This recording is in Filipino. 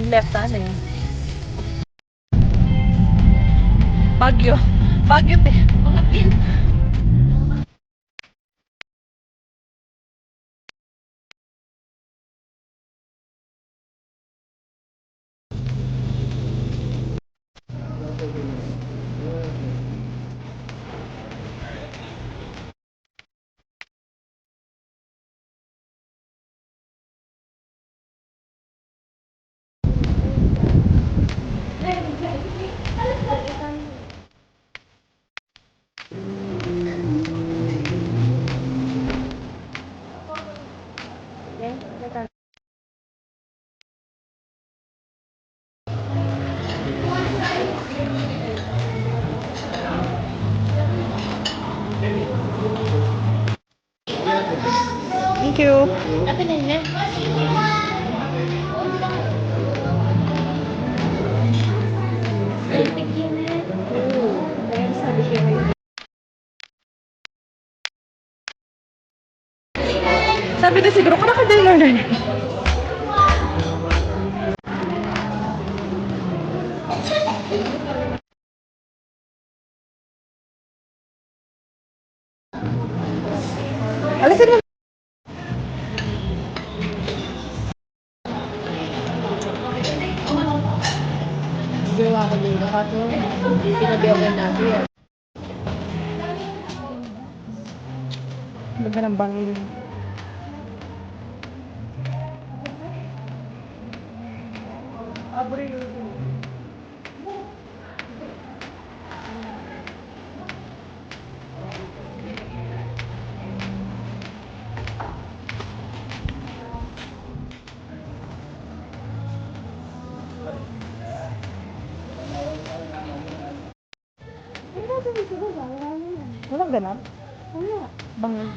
left ano eh. Bagyo. Bagyo eh. Thank you. Ate na yun. Sabi na siguro, kung naka-dinner na yun. Alisin mo. Gawa ko dito kaso pinabiyak ko na siya. Laga ng bangin. Abre yun. Walang ganap? Wala. Bangin.